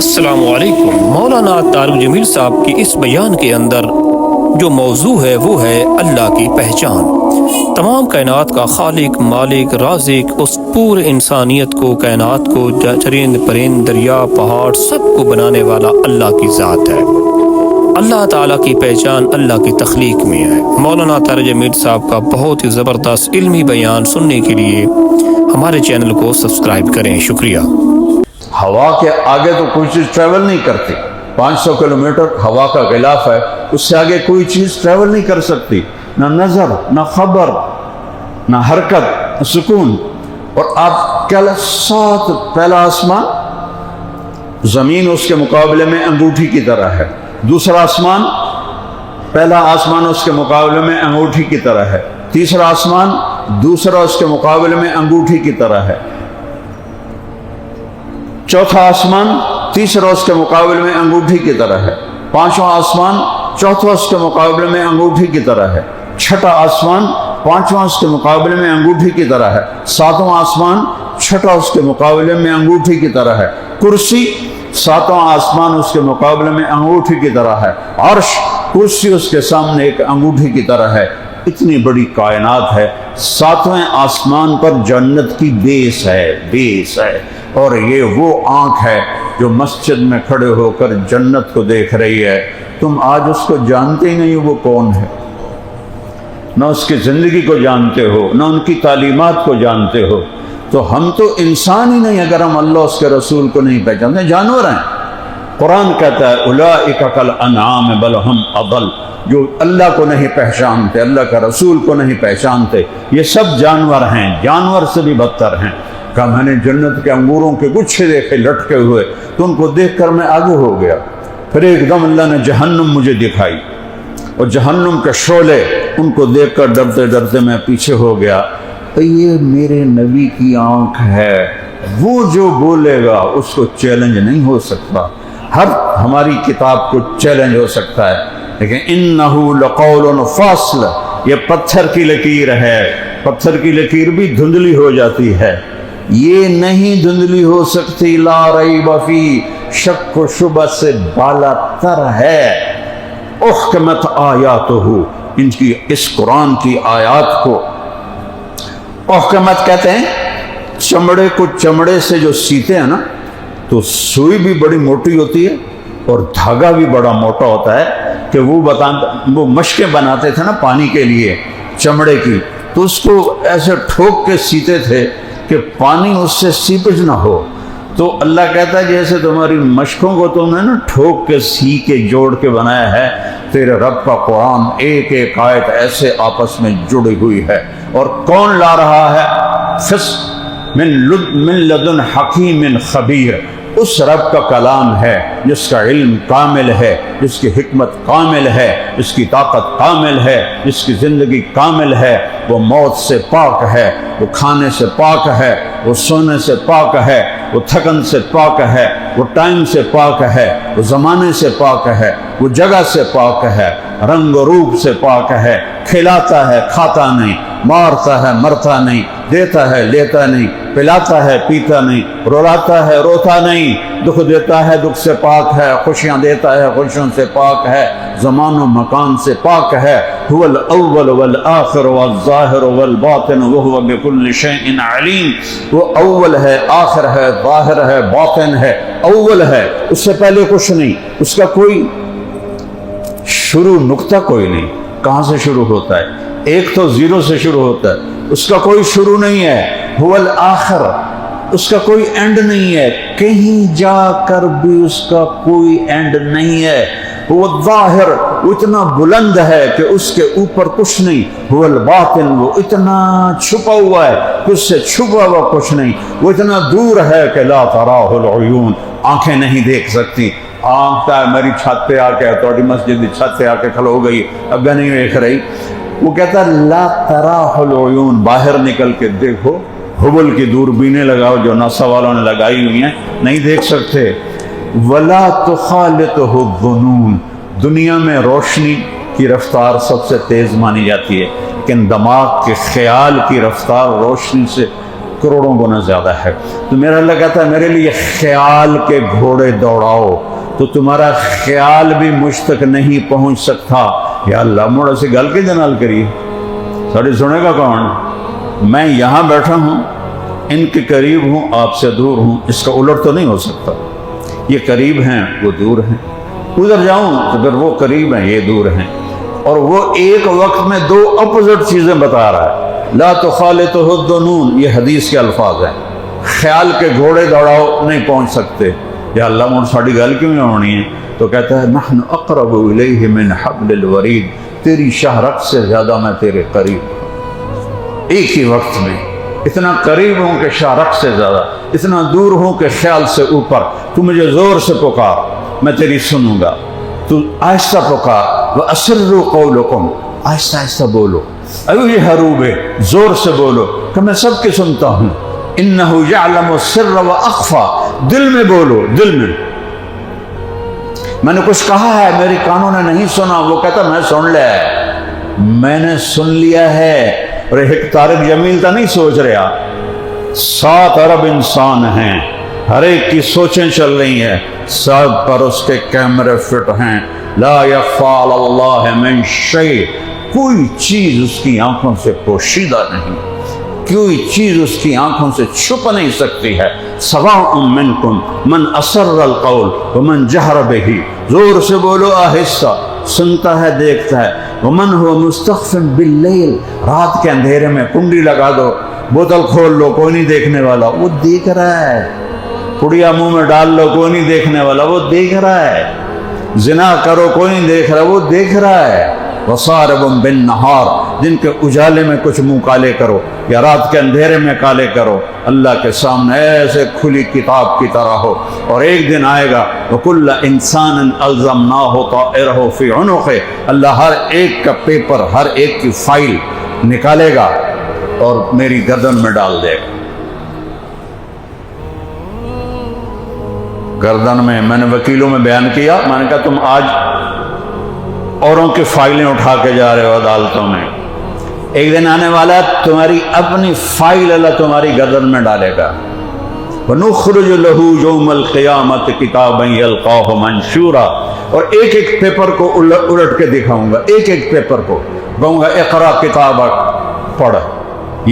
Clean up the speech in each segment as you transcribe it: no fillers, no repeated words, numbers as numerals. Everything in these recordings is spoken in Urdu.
السلام علیکم۔ مولانا طارق جمیل صاحب کی اس بیان کے اندر جو موضوع ہے وہ ہے اللہ کی پہچان۔ تمام کائنات کا خالق، مالک، رازق، اس پورے انسانیت کو، کائنات کو، چرند پرند، دریا، پہاڑ، سب کو بنانے والا اللہ کی ذات ہے۔ اللہ تعالیٰ کی پہچان اللہ کی تخلیق میں ہے۔ مولانا طارق جمیل صاحب کا بہت ہی زبردست علمی بیان سننے کے لیے ہمارے چینل کو سبسکرائب کریں۔ شکریہ۔ ہوا کے آگے تو کوئی چیز ٹریول نہیں کرتی۔ 500 کلومیٹر ہوا کا غلاف ہے، اس سے آگے کوئی چیز ٹریول نہیں کر سکتی، نہ نظر، نہ خبر، نہ حرکت، نہ سکون۔ اور آپ کیا ساتھ پہلا آسمان، زمین اس کے مقابلے میں انگوٹھی کی طرح ہے۔ دوسرا آسمان، پہلا آسمان اس کے مقابلے میں انگوٹھی کی طرح ہے۔ تیسرا آسمان، دوسرا اس کے مقابلے میں انگوٹھی کی طرح ہے۔ چوتھا آسمان، تیسرا اس کے مقابلے میں انگوٹھی کی طرح ہے۔ پانچواں آسمان، چوتھا اس کے مقابلے میں انگوٹھی کی طرح ہے۔ چھٹا آسمان، پانچواں اس کے مقابلے میں انگوٹھی کی طرح ہے۔ ساتواں آسمان، چھٹا اس کے مقابلے میں انگوٹھی کی طرح ہے۔ کرسی، ساتواں آسمان اس کے مقابلے میں انگوٹھی کی طرح ہے۔ عرش، کرسی اس کے سامنے ایک انگوٹھی کی طرح ہے۔ اتنی بڑی کائنات ہے۔ ساتویں آسمان پر جنت کی بیس ہے اور یہ وہ آنکھ ہے جو مسجد میں کھڑے ہو کر جنت کو دیکھ رہی ہے۔ تم آج اس کو جانتے نہیں وہ کون ہے، نہ اس کی زندگی کو جانتے ہو، نہ ان کی تعلیمات کو جانتے ہو۔ تو ہم تو انسان ہی نہیں اگر ہم اللہ اس کے رسول کو نہیں پہچانتے، جانور ہیں۔ قرآن کہتا ہے اولئک کالانعام بل ہم اضل، جو اللہ کو نہیں پہچانتے، اللہ کا رسول کو نہیں پہچانتے، یہ سب جانور ہیں، جانور سے بھی بدتر ہیں۔ کہا میں نے جنت کے انگوروں کے گچھے دیکھے لٹکے ہوئے تو ان کو دیکھ کر میں آگے ہو گیا۔ پھر ایک دم اللہ نے جہنم مجھے دکھائی اور جہنم کے شعلے، ان کو دیکھ کر ڈرتے ڈرتے میں پیچھے ہو گیا۔ یہ میرے نبی کی آنکھ ہے، وہ جو بولے گا اس کو چیلنج نہیں ہو سکتا۔ ہر ہماری کتاب کو چیلنج ہو سکتا ہے، لیکن انہو لقول فاصل، یہ پتھر کی لکیر ہے۔ پتھر کی لکیر بھی دھندلی ہو جاتی ہے، یہ نہیں دھندلی ہو سکتی۔ لا ریب فی، شک و شبہ سے بالا تر ہے۔ احکمت آیاتہ، ان کی اس قرآن کی آیات کو احکمت کہتے ہیں۔ چمڑے کو چمڑے سے جو سیتے ہیں نا، تو سوئی بھی بڑی موٹی ہوتی ہے اور دھاگا بھی بڑا موٹا ہوتا ہے کہ وہ مشقیں بناتے تھے نا پانی کے لیے چمڑے کی، تو اس کو ایسے ٹھوک کے سیتے تھے کہ پانی اس سے سیپج نہ ہو۔ تو اللہ کہتا ہے جیسے تمہاری مشقوں کو تم نے نا ٹھوک کے سی کے جوڑ کے بنایا ہے، تیرے رب کا قرآن ایک ایک آیت ایسے آپس میں جڑی ہوئی ہے۔ اور کون لا رہا ہے؟ من لدن حکیم خبیر، اس رب کا کلام ہے جس کا علم کامل ہے، جس کی حکمت کامل ہے، جس کی طاقت کامل ہے، جس کی زندگی کامل ہے۔ وہ موت سے پاک ہے، وہ کھانے سے پاک ہے، وہ سونے سے پاک ہے، وہ تھکن سے پاک ہے، وہ ٹائم سے پاک ہے، وہ زمانے سے پاک ہے، وہ جگہ سے پاک ہے، رنگ و روپ سے پاک ہے۔ کھلاتا ہے کھاتا نہیں، مارتا ہے مرتا نہیں، دیتا ہے لیتا نہیں، پلاتا ہے پیتا نہیں، رولاتا ہے روتا نہیں، دکھ دیتا ہے دکھ سے پاک ہے، خوشیاں دیتا ہے خوشیوں سے پاک ہے، زمان و مکان سے پاک ہے۔ هو الاول والآخر والظاہر والباطن وهو بكل شيء علیم، وہ اول ہے، آخر ہے، ظاہر ہے، باطن ہے۔ اول ہے، اس سے پہلے کچھ نہیں، اس کا کوئی شروع نقطہ کوئی نہیں۔ کہاں سے شروع ہوتا ہے؟ ایک تو زیرو سے شروع ہوتا ہے، اس کا کوئی شروع نہیں ہے۔ هو الآخر، اس کا کوئی اینڈ نہیں ہے، کہیں جا کر بھی اس کا کوئی اینڈ نہیں ہے۔ وہ الظاہر، وہ اتنا بلند ہے کہ اس کے اوپر کچھ نہیں۔ وہ الباطن، وہ اتنا چھپا ہوا ہے کہ اس سے چھپا ہوا کچھ نہیں۔ وہ اتنا دور ہے کہ لا تراہ العیون، آنکھیں نہیں دیکھ سکتی۔ آنکھ ہے میری چھت پہ آ کے، تھوڑی مسجد کی چھت پہ آ کے کھلو گئی، اب نہیں دیکھ رہی۔ وہ کہتا ہے لا تراہ العیون، باہر نکل کے دیکھو، ہبل کی دوربینیں لگاؤ جو ناسا والوں نے لگائی ہوئی ہیں، نہیں دیکھ سکتے۔ ولا تخالطہ الظنون، دنیا میں روشنی کی رفتار سب سے تیز مانی جاتی ہے، لیکن دماغ کے خیال کی رفتار روشنی سے کروڑوں گنا زیادہ ہے. تو میرا اللہ کہتا ہے میرے لیے خیال کے گھوڑے دوڑاؤ تو تمہارا خیال بھی مجھ تک نہیں پہنچ سکتا. یا اللہ موڑا سے گل کے جنال کری ساڑی سنے گا کون؟ میں یہاں بیٹھا ہوں، ان کے قریب ہوں، آپ سے دور ہوں. اس کا الٹ تو نہیں ہو سکتا. یہ قریب ہیں، وہ دور ہیں. ادھر جاؤں تو پھر وہ قریب ہیں، یہ دور ہیں. اور وہ ایک وقت میں دو اپوزٹ چیزیں بتا رہا ہے. لا تخالطہ الظنون، یہ حدیث کے الفاظ ہیں. خیال کے گھوڑے دوڑاؤ نہیں پہنچ سکتے. یا اللہ مجھ ساڑی گل کیوں نہیں ہونی ہے؟ تو کہتا ہے نحن اقرب الیہ من حبل الورید، تیری شاہ رگ سے زیادہ میں تیرے قریب ہوں. ایک ہی وقت میں اتنا قریب ہوں کہ شاہ رگ سے زیادہ، اتنا دور ہوں کہ خیال سے اوپر. تو مجھے زور سے پکار، میں تیری سنوں گا. تو آہستہ پکار. وَأَسِرُّوا قَوْلُكُمْ، آہستہ آہستہ بولو. اَوْجِهَرُوا بِهِ، زور سے بولو کہ میں سب کے سنتا ہوں. إِنَّهُ يَعْلَمُ السِّرَّ وَأَخْفَى، دل میں بولو، دل میں. میں نے کچھ کہا ہے میری کانوں نے نہیں سنا، وہ کہتا میں سن لیا ہے، میں نے سن لیا ہے. اور ایک طارق جمیل تا نہیں سوچ رہا، 7 ارب انسان ہیں، ہر ایک کی سوچیں چل رہی ہیں، سب پر اس کے کیمرے فٹ ہیں. لا یخفی علی اللہ من شیء، کوئی چیز اس کی آنکھوں سے پوشیدہ نہیں، کوئی چیز اس کی آنکھوں سے چھپ نہیں سکتی ہے. سواء منکم من اسر القول ومن جہر بہ، زور سے بولو، آہستہ، سنتا ہے دیکھتا ہے. ومن هو مستخف باللیل، رات کے اندھیرے میں کنڈی لگا دو، بوتل کھول لو، کوئی نہیں دیکھنے والا، وہ دیکھ رہا ہے. پڑیا منہ میں ڈال لو، کوئی نہیں دیکھنے والا، وہ دیکھ رہا ہے. زنا کرو، کوئی نہیں دیکھ رہا، وہ دیکھ رہا ہے. وصارب بالنہار، دن کے اجالے میں کچھ منہ کالے کرو یا رات کے اندھیرے میں کالے کرو، اللہ کے سامنے ایسے کھلی کتاب کی طرح ہو. اور ایک دن آئے گا وَكُلَّ إِنسَانٍ أَلْزَمْنَاهُ طَائِرَهُ فِي عُنُقِهِ، اللہ ہر ایک کا پیپر، ہر ایک کی فائل نکالے گا اور میری گردن میں ڈال دے گا. گردن میں. میں نے وکیلوں میں بیان کیا، میں نے کہا تم آج اوروں کی فائلیں اٹھا کے جا رہے ہو عدالتوں میں، ایک دن آنے والا تمہاری اپنی فائل اللہ تمہاری گردن میں ڈالے گا. وَنُخْرِجُ لَهُ يَوْمَ الْقِيَامَةِ كِتَابًا يَلْقَاهُ مَنشُورًا، اور ایک ایک پیپر کو الٹ کے دکھاؤں گا، ایک ایک پیپر کو کہوں گا اقرا کتابک، پڑھ.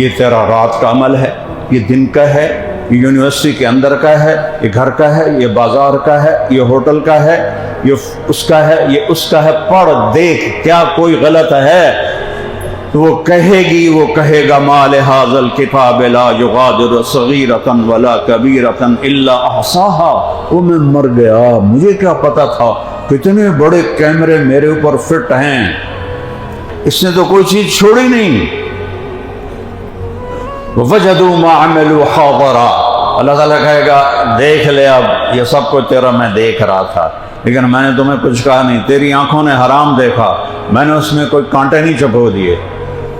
یہ تیرا رات کا عمل ہے، یہ دن کا ہے، یہ یونیورسٹی کے اندر کا ہے، یہ گھر کا ہے، یہ بازار کا ہے، یہ ہوٹل کا ہے، یہ اس کا ہے، یہ اس کا ہے. پڑھ دیکھ کیا کوئی غلط ہے. وہ کہے گی، وہ کہے گا ما لهذا الكتاب لا يغادر صغيرة ولا كبيرة الا احصاها. وہ میں مر گیا، مجھے کیا پتا تھا کتنے بڑے کیمرے میرے اوپر فٹ ہیں، اس نے تو کوئی چیز چھوڑی نہیں. وَوَجَدُوا مَا عَمِلُوا حَاضِرًا، اللہ تعالیٰ کہے گا دیکھ لے، اب یہ سب کچھ تیرا میں دیکھ رہا تھا لیکن میں نے تمہیں کچھ کہا نہیں. تیری آنکھوں نے حرام دیکھا، میں نے اس میں کوئی کانٹے نہیں چپو دیے.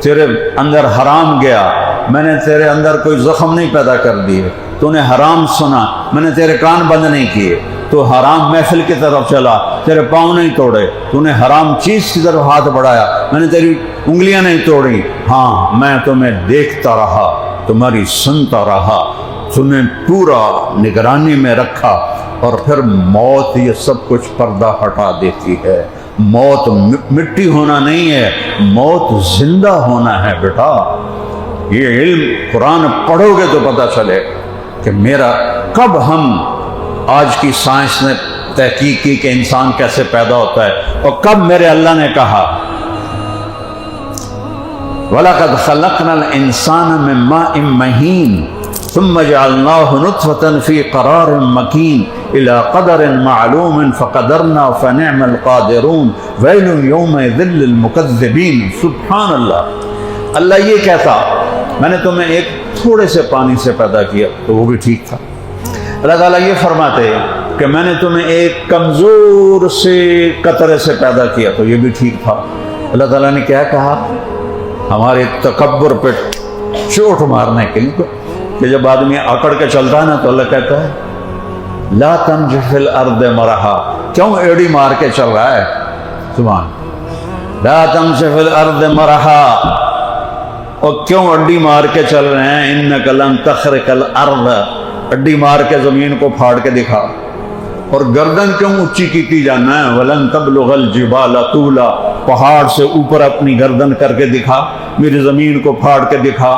تیرے اندر حرام گیا، میں نے تیرے اندر کوئی زخم نہیں پیدا کر دیے. تو نے حرام سنا، میں نے تیرے کان بند نہیں کیے. تو حرام محفل کی طرف چلا، تیرے پاؤں نہیں توڑے. تو نے حرام چیز کی طرف ہاتھ بڑھایا، میں نے تیری انگلیاں نہیں توڑی. ہاں میں تمہیں دیکھتا رہا، تمہاری سنتا رہا، تمہیں پورا نگرانی میں رکھا. اور پھر موت یہ سب کچھ پردہ ہٹا دیتی ہے. موت مٹی ہونا نہیں ہے، موت زندہ ہونا ہے بیٹا. یہ علم قرآن پڑھو گے تو پتہ چلے کہ میرا کب ہم آج کی سائنس نے تحقیق کی کہ انسان کیسے پیدا ہوتا ہے، اور کب میرے اللہ نے کہا وَلَقَدْ خَلَقْنَا الْإِنسَانَ مِن مَّاءٍ مَّهِينٍ ثُمَّ جَعَلْنَاهُ نُطْفَةً فِي قَرَارٍ مَّكِينٍ إِلَى قَدَرٍ مَّعْلُومٍ فَقَدَرْنَا فَنِعْمَ الْقَادِرُونَ وَيْلٌ يَوْمَئِذٍ لِّلْمُكَذِّبِينَ. سبحان اللہ. اللہ یہ کہتا میں نے تمہیں ایک تھوڑے سے پانی سے پیدا کیا تو وہ بھی ٹھیک تھا. اللہ تعالیٰ یہ فرماتے کہ میں نے تمہیں ایک کمزور سے قطرے سے پیدا کیا تو یہ بھی ٹھیک تھا. اللہ تعالیٰ نے کیا کہا؟ ہمارے تکبر پہ چوٹ مارنے کے لیے کہ جب آدمی اکڑ کے چلتا ہے نا تو اللہ کہتا ہے لا تمشِ فی الارض مرحا، کیوں ایڑی مار کے چل رہا ہے؟ سبحان. لا تمشِ فی الارض مرحا، اور کیوں اڈی مار کے چل رہے ہیں؟ انک لن تخرق الارض، اڈی مار کے زمین کو پھاڑ کے دکھا. اور گردن کیوں اونچی کی جانا ہے؟ ولن تبلغ الجبال طولا، پہاڑ سے اوپر اپنی گردن کر کے دکھا، میری زمین کو پھاڑ کے دکھا،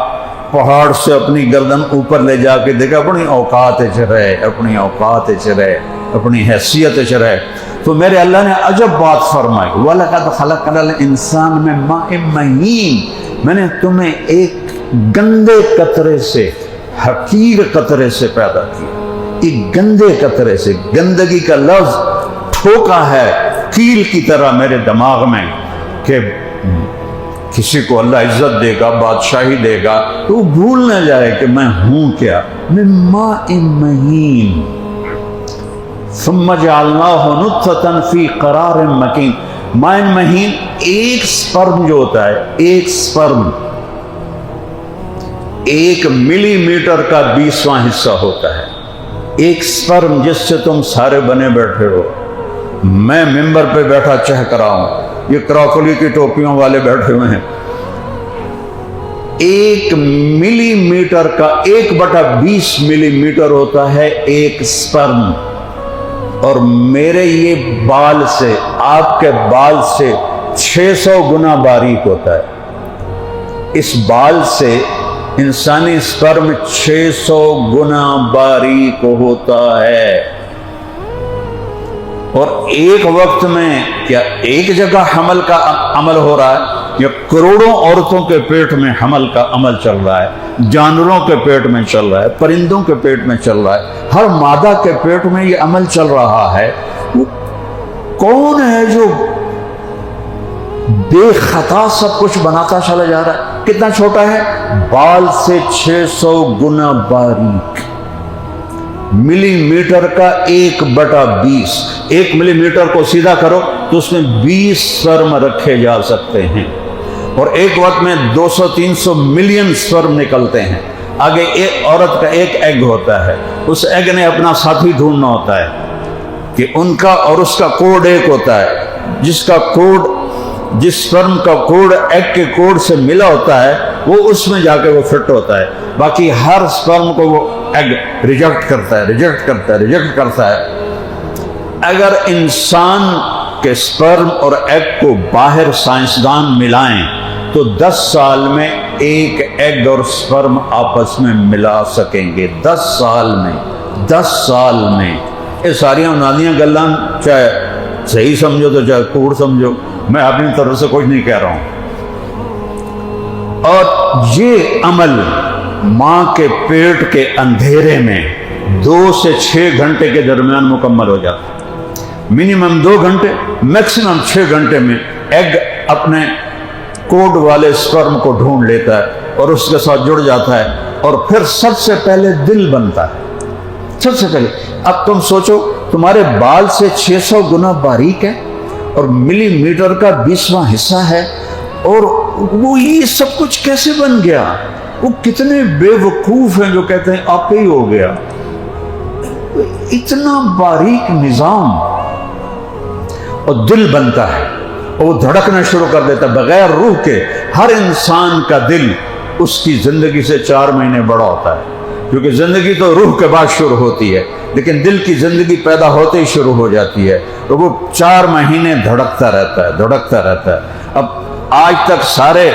پہاڑ سے اپنی گردن اوپر لے جا کے دیکھا. اپنی اوقات رہے، اپنی اوقات رہے، اپنی حیثیت رہے. تو میرے اللہ نے عجب بات فرمائی، وَلَقَدْ خَلَقْنَا الْإِنسَانَ مِن مَّاءٍ مَّهِينٍ، میں نے تمہیں ایک گندے قطرے سے، حقیر قطرے سے پیدا کیا. ایک گندے قطرے سے، گندگی کا لفظ ٹھوکا ہے کیل کی طرح میرے دماغ میں کہ کسی کو اللہ عزت دے گا، بادشاہی دے گا تو وہ بھول نہ جائے کہ میں ہوں کیا. من ماء مہین ثم جعلناہ نطفۃ فی قرار مکین. ماء مہین، ایک سپرم جو ہوتا ہے، ایک سپرم 1 ملی میٹر کا 20واں حصہ ہوتا ہے. ایک سپرم جس سے تم سارے بنے بیٹھے ہو. میں ممبر پہ بیٹھا چہک رہا ہوں، یہ کراکلی کی ٹوپیوں والے بیٹھے ہوئے ہیں. 1 ملی میٹر کا 1/20 ملی میٹر ہوتا ہے ایک سپرم. اور میرے یہ بال سے، آپ کے بال سے 600 گنا باریک ہوتا ہے. اس بال سے انسانی سپرم 600 گنا باریک ہوتا ہے. اور ایک وقت میں کیا ایک جگہ حمل کا عمل ہو رہا ہے یا کروڑوں عورتوں کے پیٹ میں حمل کا عمل چل رہا ہے؟ جانوروں کے پیٹ میں چل رہا ہے، پرندوں کے پیٹ میں چل رہا ہے، ہر مادہ کے پیٹ میں یہ عمل چل رہا ہے. وہ کون ہے جو بے خطا سب کچھ بناتا چلا جا رہا ہے؟ کتنا چھوٹا ہے؟ بال سے 600 گنا باریک. ملی میٹر کا 1/20. 1 ملی میٹر کو سیدھا کرو تو اس میں 20 سپرم رکھے جا سکتے ہیں. اور ایک وقت میں 200-300 ملین سپرم نکلتے ہیں. آگے ایک عورت کا ایک ایگ ہوتا ہے، اس ایگ نے اپنا ساتھی ڈھونڈنا ہوتا ہے کہ ان کا اور اس کا کوڈ ایک ہوتا ہے، جس کا کوڈ، جس سپرم کا کوڈ ایگ کے کوڈ سے ملا ہوتا ہے وہ اس میں جا کے وہ فٹ ہوتا ہے. باقی ہر سپرم کو وہ ایگ ریجیکٹ کرتا ہے، ریجیکٹ کرتا ہے، ریجیکٹ کرتا ہے. اگر انسان کے سپرم اور ایگ کو باہر سائنسدان ملائیں تو 10 سال میں ایک ایگ اور سپرم آپس میں ملا سکیں گے. 10 سال میں، 10 سال میں. یہ ساری انادیاں گلاں چاہے صحیح سمجھو تو چاہے کوڑ سمجھو، میں اپنی طرف سے کچھ نہیں کہہ رہا ہوں. اور یہ عمل ماں کے پیٹ کے اندھیرے میں 2 سے 6 گھنٹے کے درمیان مکمل ہو جاتا ہے. منیمم 2 گھنٹے، میکسیمم 6 گھنٹے میں ایگ اپنے کوڈ والے سپرم کو ڈھونڈ لیتا ہے اور اس کے ساتھ جڑ جاتا ہے. اور پھر سب سے پہلے دل بنتا ہے. سب سے پہلے اب تم سوچو، تمہارے بال سے 600 گنا باریک ہے اور ملی میٹر کا 20واں حصہ ہے، اور وہ یہ سب کچھ کیسے بن گیا؟ وہ کتنے بے وقوف ہیں جو کہتے ہیں آپ ہی ہو گیا. اتنا باریک نظام. اور دل بنتا ہے اور وہ دھڑکنا شروع کر دیتا ہے بغیر روح کے. ہر انسان کا دل اس کی زندگی سے 4 مہینے بڑا ہوتا ہے، کیونکہ زندگی تو روح کے بعد شروع ہوتی ہے، لیکن دل کی زندگی پیدا ہوتے ہی شروع ہو جاتی ہے اور وہ 4 مہینے دھڑکتا رہتا ہے، دھڑکتا رہتا ہے. اب آج تک سارے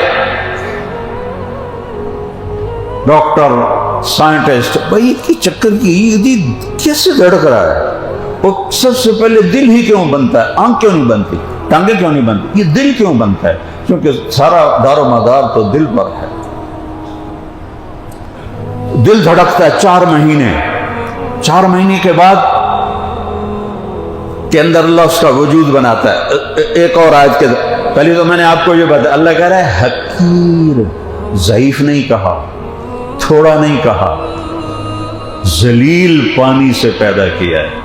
ڈاکٹر، سائنٹسٹ بھائی کی چکر کی یہ کیسے دھڑک رہا ہے؟ وہ سب سے پہلے دل ہی کیوں بنتا ہے؟ آنکھ کیوں نہیں بنتی؟ ٹانگیں کیوں نہیں بنتی؟ یہ دل کیوں بنتا ہے؟ کیونکہ سارا دار و مدار تو دل پر ہے. دل دھڑکتا ہے 4 مہینے. 4 مہینے کے بعد کے اندر اللہ اس کا وجود بناتا ہے. ایک اور آیت کے پہلے تو میں نے آپ کو یہ بتایا، اللہ کہہ رہا ہے حقیر. ضعیف نہیں کہا، تھوڑا نہیں کہا، ذلیل پانی سے پیدا کیا ہے،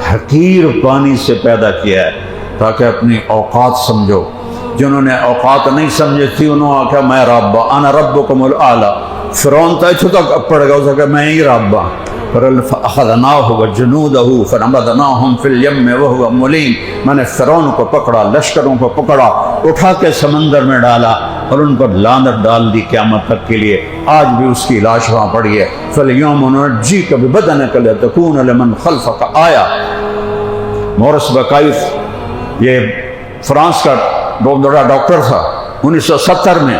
حقیر پانی سے پیدا کیا ہے تاکہ اپنی اوقات سمجھو. جنہوں نے اوقات نہیں سمجھی تھی انہوں نے کہا میں رب، انا ربکم الاعلی. فرعون تو ایتھوں تک پڑ گیا، اسے کہا میں ہی رب ہوں. فَأَخَذْنَاهُ وَجُنُودَهُ فَنَبَذْنَاهُمْ فِي الْيَمِّ وَهُوَ مُلِيمٌ. میں نے فرعون کو پکڑا، لشکروں کو پکڑا، اٹھا کے سمندر میں ڈالا. اور ان پر لعنت ڈال دی قیامت تک کے لیے. آج بھی اس کی لاش وہاں پڑی ہے. فَالْيَوْمَ نُنَجِّيكَ بِبَدَنِكَ لِتَكُونَ لِمَنْ خَلْفَكَ آیَةً. مورس بقائف یہ فرانس کا بہت بڑا ڈاکٹر تھا. 1970 میں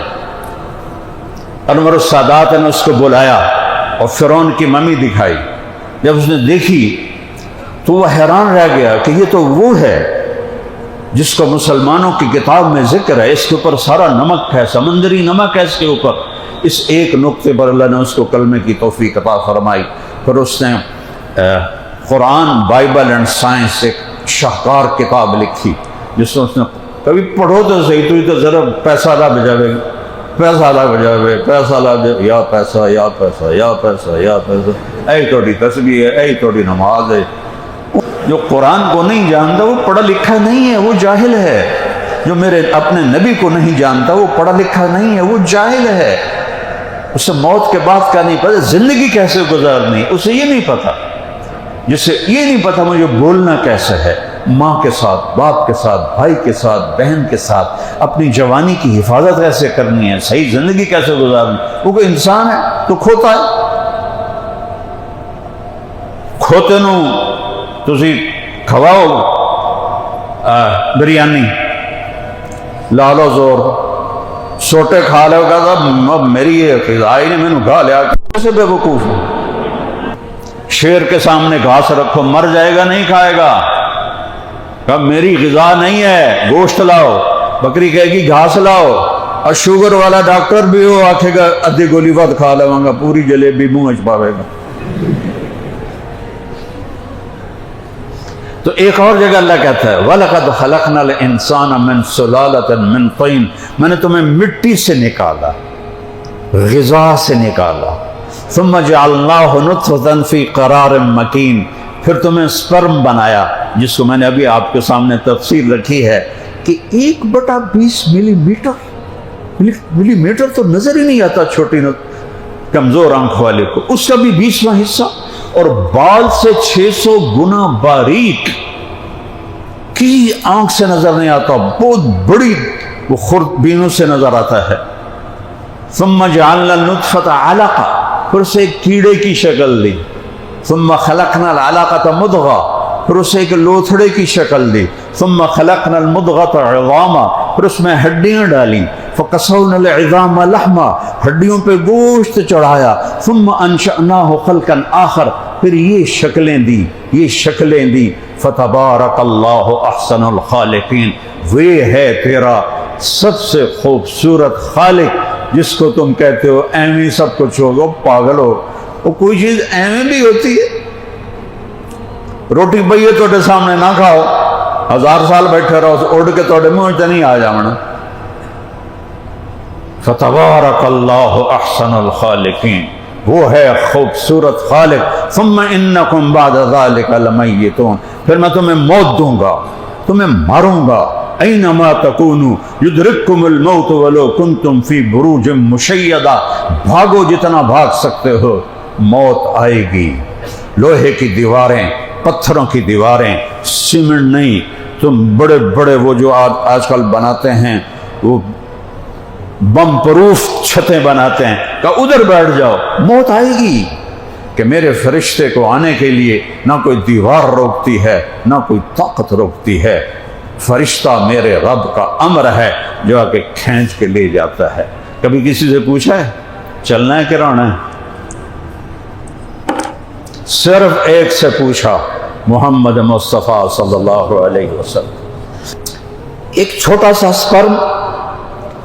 انور السادات نے اس کو بلایا اور فرعون کی ممی دکھائی. جب اس نے دیکھی تو وہ حیران رہ گیا کہ یہ تو وہ ہے جس کو مسلمانوں کی کتاب میں ذکر ہے. اس کے اوپر سارا نمک ہے، سمندری نمک ہے اس کے اوپر. اس ایک نقطے پر اللہ نے اس کو کلمے کی توفیق عطا فرمائی. پھر اس نے قرآن، بائبل اینڈ سائنس ایک شاہکار کتاب لکھی جس میں اس نے کبھی پڑھو تو صحیح تو ذرا پیسہ لا بجاوے، پیسہ لا بجاوے، پیسہ لا یا پیسہ یا پیسہ یا پیسہ یا پیسہ. اے توڑی تسبیح ہے، اے توڑی نماز ہے. جو قرآن کو نہیں جانتا وہ پڑھا لکھا نہیں ہے، وہ جاہل ہے. جو میرے اپنے نبی کو نہیں جانتا وہ پڑھا لکھا نہیں ہے، وہ جاہل ہے. اسے موت کے بعد کا نہیں پتا، زندگی کیسے گزارنی اسے یہ نہیں پتا. جسے یہ نہیں پتا مجھے بولنا کیسے ہے، ماں کے ساتھ، باپ کے ساتھ، بھائی کے ساتھ، بہن کے ساتھ، اپنی جوانی کی حفاظت کیسے کرنی ہے، صحیح زندگی کیسے گزارنی. وہ کوئی انسان ہے تو کھوتا ہے. کھوتے نو تسی کھواؤ بریانی لا لو زور سوٹے کھا لو گا تو میری یہ غذائی نے مینو کھا لیا. کیسے بے وقوف ہوں. شیر کے سامنے گھاس رکھو مر جائے گا نہیں کھائے گا. کہ میری غذا نہیں ہے گوشت لاؤ. بکری کہے گی گھاس لاؤ. اور شوگر والا ڈاکٹر بھی ہو آکھے گا ادھی گولی ود کھا لوں گا، پوری جلیبی منہ اچ پاوے گا. تو ایک اور جگہ اللہ کہتا ہے وَلَقَدْ خَلَقْنَا الْإِنسَانَ مِنْ سُلَالَةٍ مِنْ طِينٍ. میں نے تمہیں مٹی سے نکالا، غذا سے نکالا. ثُمَّ جَعَلْنَاهُ نُطْفَةً فِي قَرَارٍ مَكِينٍ. پھر تمہیں سپرم بنایا جس کو میں نے ابھی آپ کے سامنے تفصیل رکھی ہے کہ 1/20 ملی میٹر تو نظر ہی نہیں آتا چھوٹی کمزور آنکھ والے کو، اس کا بھی 20واں حصہ. اور بال سے 600 گنا باریک کی آنکھ سے نظر نہیں آتا، بہت بڑی وہ خوردبینوں سے نظر آتا ہے. ثم جعلنا النطفة علقہ. پھر اسے ایک کیڑے کی شکل دی. ثم خلقنا العلقة مضغہ. پھر اسے ایک لوتھڑے کی شکل دی. ثم خلقنا المضغة عظاما. پھر اس میں ہڈیاں ڈالیں. فقصونا العظام لحما. ہڈیوں پہ گوشت چڑھایا. ثم انشأناه خلقا آخر. پھر یہ شکلیں دی. فتبارک اللہ احسن الخالقین. وہ ہے تیرا سب سے خوبصورت خالق جس کو تم کہتے ہو ایویں سب کچھ ہوگا. پاگل ہو، وہ کوئی چیز ایویں بھی ہوتی ہے؟ روٹی پئی ہے توڑے سامنے نہ کھاؤ، 1000 سال بیٹھے رہو اڑ کے توڑے منہ تے نہیں آ جاونا. فتبارک اللہ احسن الخالقین. وہ ہے خوبصورت خالق. ثم انکم بعد ذلک لمیتون. پھر میں تمہیں موت دوں گا، تمہیں ماروں گا. اینما تکونوا یدرککم الموت ولو کنتم فی بروج مشیدہ. بھاگو جتنا بھاگ سکتے ہو، موت آئے گی. لوہے کی دیواریں، پتھروں کی دیواریں، سیمنٹ نہیں. تم بڑے بڑے وہ جو آج کل بناتے ہیں وہ بم پروف چھتیں بناتے ہیں کہ ادھر بیٹھ جاؤ. موت آئے گی کہ میرے فرشتے کو آنے کے لیے نہ کوئی دیوار روکتی ہے نہ کوئی طاقت روکتی ہے. فرشتہ میرے رب کا امر ہے جو آ کے کھینچ کے لے جاتا ہے. کبھی کسی سے پوچھا ہے چلنا ہے کہ رونا ہے؟ صرف ایک سے پوچھا، محمد مصطفیٰ صلی اللہ علیہ وسلم. ایک چھوٹا سا سپرم،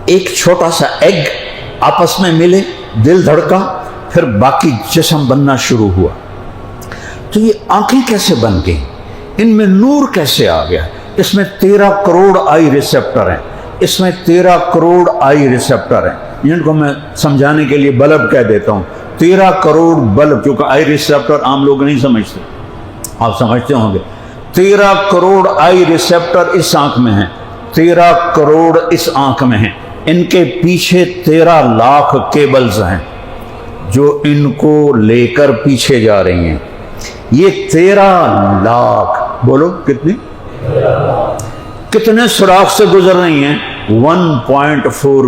ایک چھوٹا سا ایگ آپس میں ملے، دل دھڑکا، پھر باقی جسم بننا شروع ہوا. تو یہ آنکھیں کیسے بن گئیں؟ ان میں نور کیسے آ گیا؟ اس میں 13 کروڑ آئی ریسیپٹر ہیں. اس میں 13 کروڑ آئی ریسیپٹر ہیں جن کو میں سمجھانے کے لیے بلب کہہ دیتا ہوں. 13 کروڑ بلب، کیونکہ آئی ریسیپٹر عام لوگ نہیں سمجھتے، آپ سمجھتے ہوں گے. 13 کروڑ آئی ریسیپٹر اس آنکھ میں ہیں، 13 کروڑ اس آنکھ میں ہیں. ان کے پیچھے 13 لاکھ کیبلز ہیں جو ان کو لے کر پیچھے جا رہی ہیں. یہ 13 لاکھ، بولو کتنی، کتنے سوراخ سے گزر رہی ہیں؟ 1.4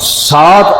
7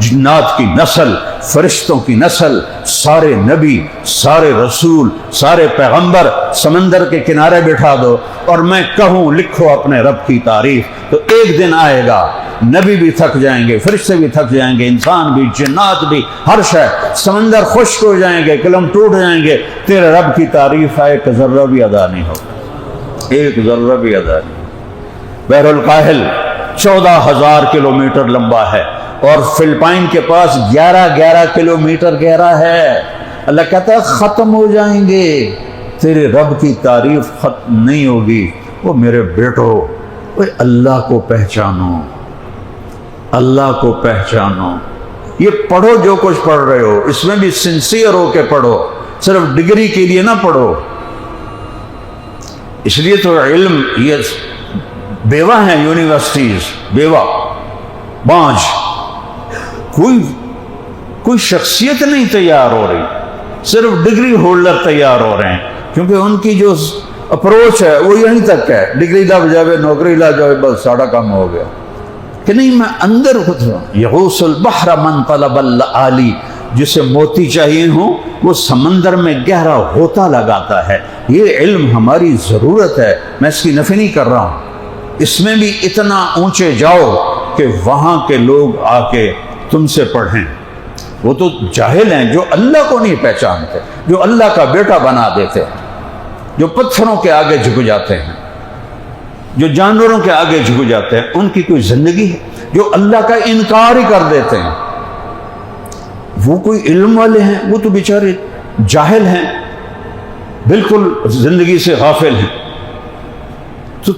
جنات کی نسل، فرشتوں کی نسل، سارے نبی، سارے رسول، سارے پیغمبر سمندر کے کنارے بٹھا دو اور میں کہوں لکھو اپنے رب کی تعریف، تو ایک دن آئے گا نبی بھی تھک جائیں گے، فرشتے بھی تھک جائیں گے، انسان بھی، جنات بھی، ہر شے، سمندر خشک ہو جائیں گے، قلم ٹوٹ جائیں گے، تیرے رب کی تعریف ایک ذرہ بھی ادا نہیں ہوگا، ایک ذرہ بھی ادا نہیں۔ بحر الکاہل 14,000 کلومیٹر لمبا ہے اور فلپائن کے پاس 11 کلومیٹر گہرا ہے۔ اللہ کہتا ہے ختم ہو جائیں گے، تیرے رب کی تعریف ختم نہیں ہوگی۔ وہ میرے بیٹو، وہ اللہ کو پہچانو، اللہ کو پہچانو۔ یہ پڑھو جو کچھ پڑھ رہے ہو، اس میں بھی سنسیئر ہو کے پڑھو، صرف ڈگری کے لیے نہ پڑھو۔ اس لیے تو علم، یہ بیوہ ہیں یونیورسٹیز، بیوہ بانج، کوئی شخصیت نہیں تیار ہو رہی، صرف ڈگری ہولڈر تیار ہو رہے ہیں، کیونکہ ان کی جو اپروچ ہے وہ یہیں تک ہے، ڈگری لگ جائے، نوکری لگ جائے، بس ساڑھا کام ہو گیا، کہ نہیں میں اندر یغوص البحر من طلب العالی، جسے موتی چاہیے ہوں وہ سمندر میں گہرا ہوتا لگاتا ہے۔ یہ علم ہماری ضرورت ہے، میں اس کی نفی نہیں کر رہا ہوں، اس میں بھی اتنا اونچے جاؤ کہ وہاں کے لوگ آ کے تم سے پڑھیں۔ وہ تو جاہل ہیں جو اللہ کو نہیں پہچانتے، جو اللہ کا بیٹا بنا دیتے ہیں، جو پتھروں کے آگے جھک جاتے ہیں، جو جانوروں کے آگے جھک جاتے ہیں، ان کی کوئی زندگی ہے؟ جو اللہ کا انکار ہی کر دیتے ہیں، وہ کوئی علم والے ہیں؟ وہ تو بیچارے جاہل ہیں، بالکل زندگی سے غافل ہیں۔ تو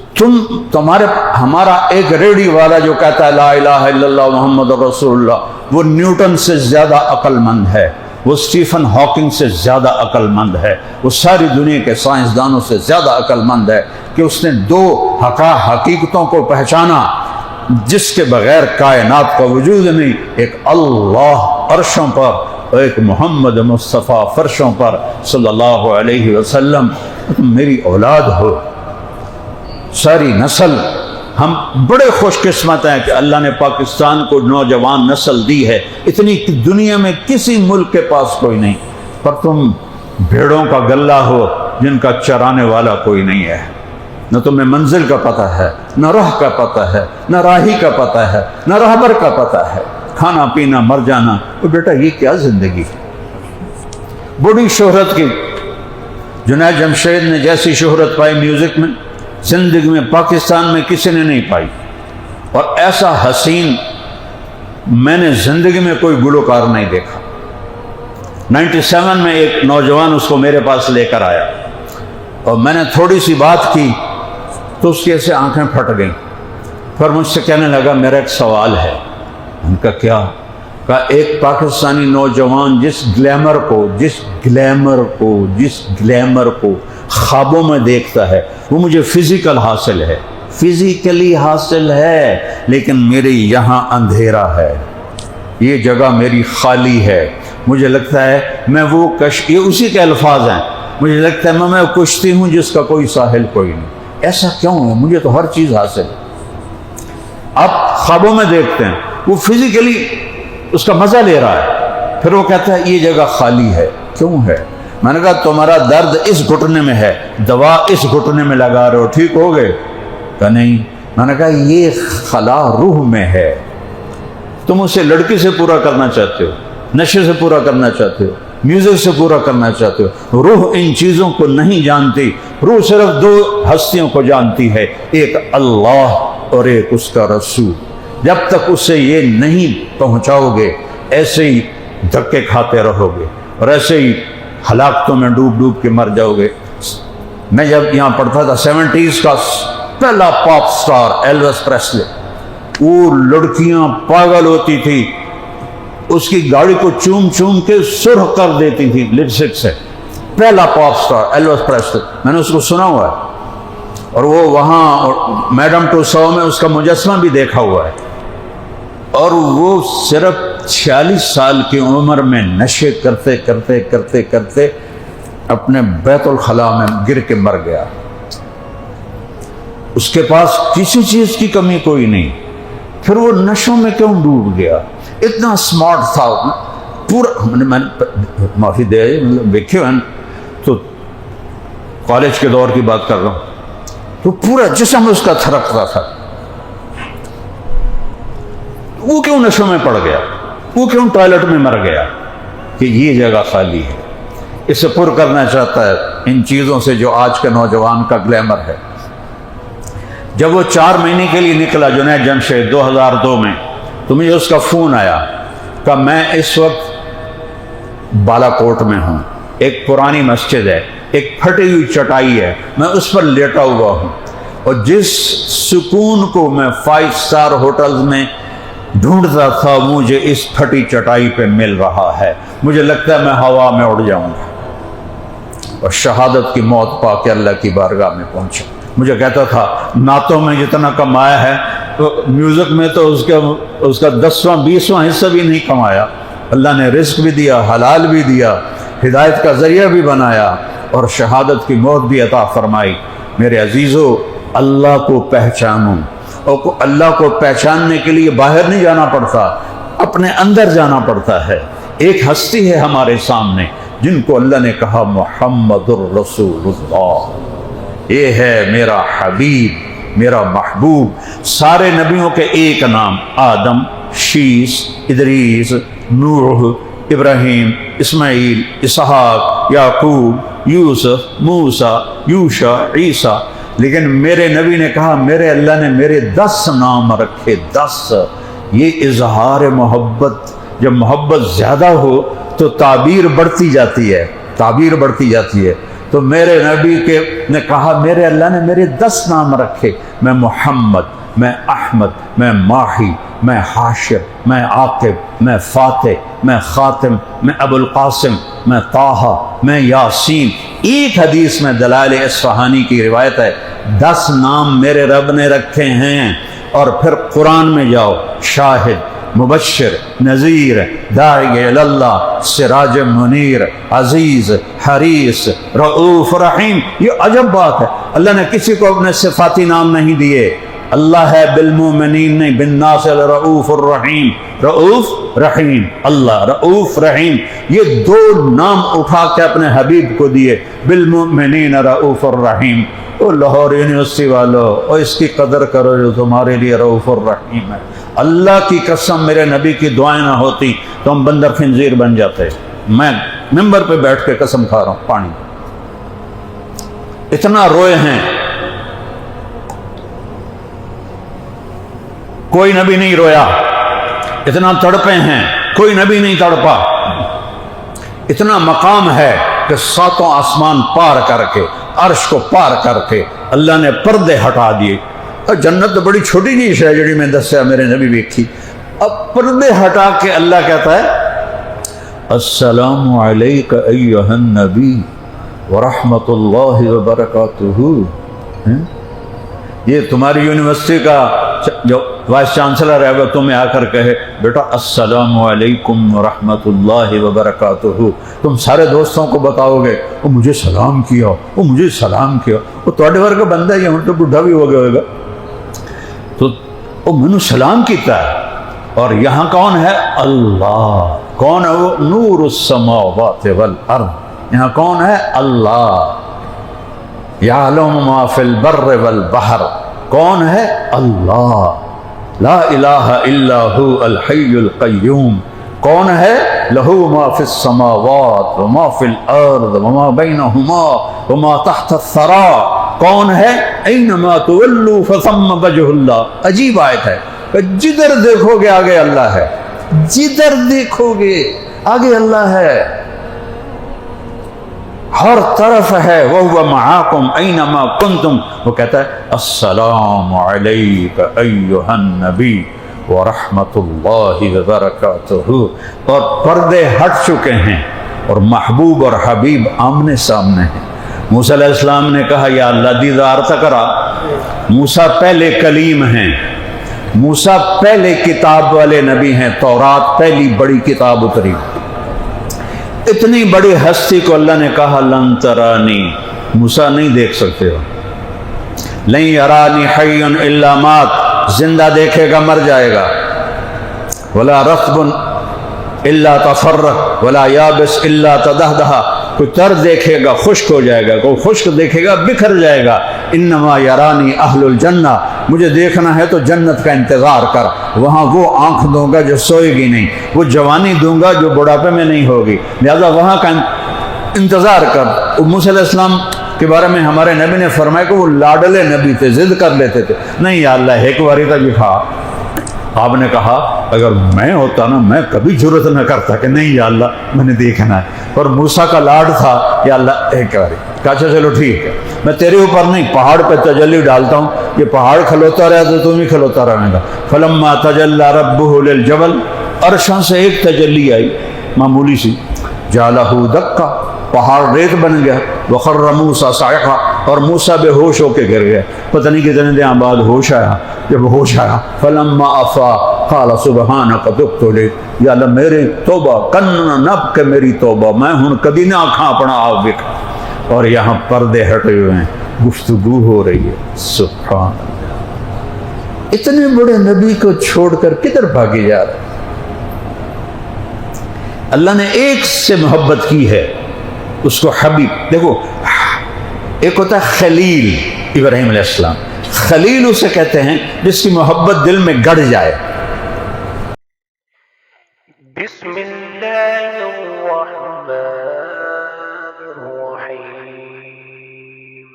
ہمارا ایک ریڈی والا جو کہتا ہے لا الہ الا اللہ محمد رسول اللہ، وہ نیوٹن سے زیادہ عقل مند ہے، وہ سٹیفن ہاکنگ سے زیادہ عقل مند ہے، وہ ساری دنیا کے سائنسدانوں سے زیادہ عقل مند ہے، کہ اس نے دو حقیقتوں کو پہچانا جس کے بغیر کائنات کا وجود نہیں، ایک اللہ عرشوں پر اور ایک محمد مصطفیٰ فرشوں پر صلی اللہ علیہ وسلم۔ تم میری اولاد ہو، ساری نسل، ہم بڑے خوش قسمت ہیں کہ اللہ نے پاکستان کو نوجوان نسل دی ہے، اتنی دنیا میں کسی ملک کے پاس کوئی نہیں، پر تم بھیڑوں کا گلہ ہو جن کا چرانے والا کوئی نہیں ہے، نہ تمہیں منزل کا پتہ ہے، نہ راہ کا پتہ ہے، نہ راہی کا پتہ ہے، نہ راہبر کا پتہ ہے، کھانا پینا مر جانا۔ تو بیٹا یہ کیا زندگی؟ بڑی شہرت کی، جنید جمشید نے جیسی شہرت پائی میوزک میں، زندگی میں پاکستان میں کسی نے نہیں پائی، اور ایسا حسین میں نے زندگی میں کوئی گلوکار نہیں دیکھا۔ 97 میں ایک نوجوان اس کو میرے پاس لے کر آیا، اور میں نے تھوڑی سی بات کی تو اس کی ایسے آنکھیں پھٹ گئیں، پھر مجھ سے کہنے لگا میرا ایک سوال ہے۔ ان کا کیا؟ کہا ایک پاکستانی نوجوان جس گلیمر کو خوابوں میں دیکھتا ہے، وہ مجھے فزیکلی حاصل ہے، لیکن میرے یہاں اندھیرا ہے، یہ جگہ میری خالی ہے، مجھے لگتا ہے میں وہ یہ اسی کے الفاظ ہیں، مجھے لگتا ہے میں کشتی ہوں جس کا کوئی ساحل کوئی نہیں۔ ایسا کیوں ہے؟ مجھے تو ہر چیز حاصل ہے۔ آپ خوابوں میں دیکھتے ہیں، وہ فزیکلی اس کا مزہ لے رہا ہے، پھر وہ کہتا ہے یہ جگہ خالی ہے، کیوں ہے؟ میں نے کہا تمہارا درد اس گھٹنے میں ہے، دوا اس گھٹنے میں لگا رہے ہو، ٹھیک ہو گئے؟ کہا نہیں۔ میں نے کہا یہ خلا روح میں ہے، تم اسے لڑکی سے پورا کرنا چاہتے ہو، نشے سے پورا کرنا چاہتے ہو، میوزک سے پورا کرنا چاہتے ہو۔ روح ان چیزوں کو نہیں جانتی، روح صرف دو ہستیوں کو جانتی ہے، ایک اللہ اور ایک اس کا رسول۔ جب تک اسے یہ نہیں پہنچاؤ گے ایسے ہی دھکے کھاتے رہو گے اور ایسے ہی ہلاکتوں میں ڈوب ڈوب کے مر جاؤ گے۔ میں جب یہاں پڑھتا تھا 70s کا پہلا پاپ سٹار ایلوس پریسلے، وہ لڑکیاں پاگل ہوتی تھی، اس کی گاڑی کو چوم چوم کے سرخ کر دیتی تھی لپسٹک سے۔ پہلا پاپ سٹار ایلوس پریسلے، میں نے اس کو سنا ہوا ہے، اور وہ وہاں میڈم ٹوساؤ میں اس کا مجسمہ بھی دیکھا ہوا ہے، اور وہ صرف 46 سال کی عمر میں نشے کرتے کرتے کرتے کرتے اپنے بیت الخلاء میں گر کے مر گیا۔ اس کے پاس کسی چیز کی کمی کوئی نہیں، پھر وہ نشوں میں کیوں ڈوب گیا؟ اتنا اسمارٹ تھا پورا. میں معافی دے مطلب دیکھے ہیں تو کالج کے دور کی بات کر رہا ہوں, تو پورا جسم اس کا تھرکتا تھا. وہ کیوں نشوں میں پڑ گیا, وہ کیوں ٹوائلٹ میں مر گیا کہ یہ جگہ خالی ہے. اسے پر کرنا چاہتا ہے ان چیزوں سے جو آج کے نوجوان کا گلیمر ہے. جب وہ 4 مہینے کے لیے نکلا جنید جمشید 2002 میں, تو مجھے اس کا فون آیا کہ میں اس وقت بالا کوٹ میں ہوں, ایک پرانی مسجد ہے, ایک پھٹی ہوئی چٹائی ہے, میں اس پر لیٹا ہوا ہوں, اور جس سکون کو میں 5 اسٹار ہوٹلز میں ڈھونڈتا تھا مجھے اس پھٹی چٹائی پہ مل رہا ہے. مجھے لگتا ہے میں ہوا میں اڑ جاؤں گا. اور شہادت کی موت پا کے اللہ کی بارگاہ میں پہنچا. مجھے کہتا تھا نعتوں میں جتنا کمایا ہے تو میوزک میں تو اس کا 10واں 20واں حصہ بھی نہیں کمایا. اللہ نے رزق بھی دیا, حلال بھی دیا, ہدایت کا ذریعہ بھی بنایا, اور شہادت کی موت بھی عطا فرمائی. میرے عزیزو, اللہ کو پہچانو, اور اللہ کو پہچاننے کے لیے باہر نہیں جانا پڑتا, اپنے اندر جانا پڑتا ہے. ایک ہستی ہے ہمارے سامنے جن کو اللہ نے کہا محمد الرسول اللہ, یہ ہے میرا حبیب, میرا محبوب. سارے نبیوں کے ایک نام, آدم, شیس, ادریس, نوح, ابراہیم, اسماعیل, اسحاق, یعقوب, یوسف, موسیٰ, یوشع, عیسیٰ. لیکن میرے نبی نے کہا میرے اللہ نے میرے 10 نام رکھے, 10. یہ اظہار محبت. جب محبت زیادہ ہو تو تعبیر بڑھتی جاتی ہے, تعبیر بڑھتی جاتی ہے. تو میرے نبی نے کہا میرے اللہ نے میرے 10 نام رکھے, میں محمد, میں احمد, میں ماہی, میں حاشر, میں عاقب, میں فاتح, میں خاتم, میں ابو القاسم, میں طٰہٰ, میں یاسین. ایک حدیث میں دلائل اصفہانی کی روایت ہے 10 نام میرے رب نے رکھے ہیں. اور پھر قرآن میں جاؤ, شاہد, مبشر, نذیر, داعی اللہ, سراج منیر, عزیز, حریص, رؤوف رحیم. یہ عجب بات ہے, اللہ نے کسی کو اپنے صفاتی نام نہیں دیے. اللہ ہے بالمومنین نہیں, بالناس رؤوف الرحیم, رؤوف رحیم. اللہ رؤوف رحیم, یہ 2 نام اٹھا کے اپنے حبیب کو دیے, بالمومنین رؤوف الرحیم. او لاہور یونیورسٹی والو, اور اس کی قدر کرو جو تمہارے لیے رؤوف الرحیم ہے. اللہ کی قسم میرے نبی کی دعائیں نہ ہوتی تو ہم بندر خنزیر بن جاتے. میں ممبر پہ بیٹھ کے قسم کھا رہا ہوں, پانی اتنا روئے ہیں, کوئی نبی نہیں رویا. اتنا تڑپے ہیں, کوئی نبی نہیں تڑپا. اتنا مقام ہے کہ 7 آسمان پار کر کے, عرش کو پار کر کے اللہ نے پردے ہٹا دیے. اور جنت تو بڑی چھوٹی چیز ہے جڑی میں دسیا میرے نبی ویکھی. اب پردے ہٹا کے اللہ کہتا ہے السلام علیک ایھا النبی ورحمۃ اللہ وبرکاتہ. یہ تمہاری یونیورسٹی کا جو وائس چانسلر ہے وہ تمہیں آ کر کہے بیٹا السلام علیکم ورحمۃ اللہ وبرکاتہ, تم سارے دوستوں کو بتاؤ گے وہ مجھے سلام کیا, وہ مجھے سلام کیا. وہ تھوڑے ورگا بندہ ہے, ہوں تو بڈھا بھی ہو گیا ہوگا, تو وہ منو سلام کیتا ہے. اور یہاں کون ہے؟ اللہ. کون ہے وہ؟ نور السماوات والارض. یہاں کون ہے؟ اللہ. یعلم ما فی البر والبحر. کون ہے؟ اللہ. لا الہ الا هو الحی القیوم. کون ہے؟ لہو ما فی السماوات وما فی الارض وما بینہما وما تحت الثری. کون ہے؟ اینما تولوا فثم وجہ اللہ. عجیب آیت ہے کہ جدھر دیکھو گے آگے اللہ ہے, جدھر دیکھو گے آگے اللہ ہے, ہر طرف ہے. وَهُوَ مَعَاكُمْ أَيْنَمَا كُنْتُمْ. وہ کہتا ہے السلام علیک ایھا النبی ورحمۃ اللہ وبرکاتہ. اور پردے ہٹ چکے ہیں اور محبوب اور حبیب آمنے سامنے ہیں. موسیٰ علیہ السلام نے کہا یا اللہ دیدار تکرا. موسیٰ پہلے کلیم ہیں, موسیٰ پہلے کتاب والے نبی ہیں. تورات پہلی بڑی کتاب اتری. اتنی بڑی ہستی کو اللہ نے کہا لن ترانی, موسیٰ نہیں دیکھ سکتے ہو. لن یرانی حی الا مات, زندہ دیکھے گا مر جائے گا. ولا رطب الا تفرق ولا یابس الا تدہدہ، کوئی تر دیکھے گا خشک ہو جائے گا، کوئی خشک دیکھے گا بکھر جائے گا۔ انما یرانی اہل الجنہ، مجھے دیکھنا ہے تو جنت کا انتظار کر، وہاں وہ آنکھ دوں گا جو سوئے گی نہیں، وہ جوانی دوں گا جو بڑھاپے میں نہیں ہوگی، لہذا وہاں کا انتظار کر۔ موسیٰ علیہ السلام کے بارے میں ہمارے نبی نے فرمایا کہ وہ لاڈلے نبی تھے، ضد کر لیتے تھے، نہیں یا اللہ ایک باری تک بھی کھا۔ آپ نے کہا اگر میں ہوتا نا میں کبھی جرت نہ کرتا کہ نہیں یا اللہ میں نے دیکھنا ہے، اور موسیٰ کا لاڈ تھا یا اللہ ایک باری۔ کہا اچھا چلو ٹھیک ہے، میں تیرے اوپر نہیں پہاڑ پہ تجلی ڈالتا ہوں، یہ پہاڑ کھلوتا رہا تو تم ہی کھلوتا رہے گا۔ فلما تجلی ربہ للجبل، عرشاں سے ایک تجلی آئی معمولی سی، جعلہ دکا، پہاڑ ریت بن گیا، وخر موسیٰ صاعقہ، اور موسیٰ بے ہوش ہو کے گر گیا۔ پتہ نہیں کتنے دن بعد ہوش آیا، جب ہوش آیا فلما افاق قال سبحانک تبت الیک، یا اللہ میرے توبہ کن نب کے میری توبہ، میں ہوں کبھی نہ آکھاں اپنا آپ وک۔ اور یہاں پردے ہٹے ہوئے ہیں، گفتگو ہو رہی ہے۔ سبحان اللہ، اتنے بڑے نبی کو چھوڑ کر کدھر بھاگے جا رہے؟ اللہ نے ایک سے محبت کی ہے، اس کو حبیب۔ دیکھو ایک ہوتا ہے خلیل، ابراہیم علیہ السلام، خلیل اسے کہتے ہیں جس کی محبت دل میں گڑ جائے۔ بسم اللہ الرحمن الرحیم،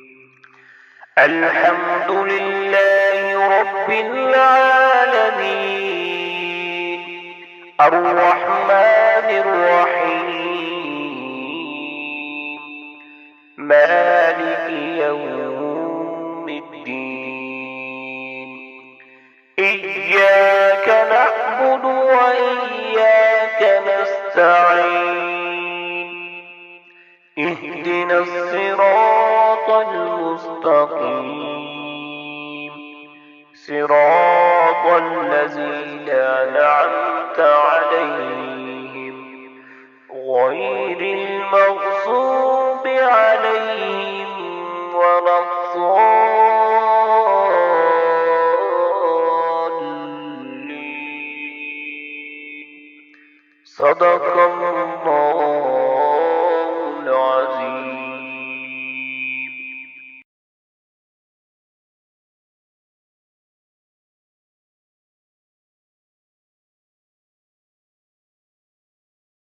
الحمد للہ رب العالمین، الرحمن الرحیم، مالک یوم الدین، إياك نعبد وإياك نستعين، اهدنا الصراط المستقيم، صراط الذين أنعمت عليهم غير المغضوب عليهم ولا الضالين، صدق اللہ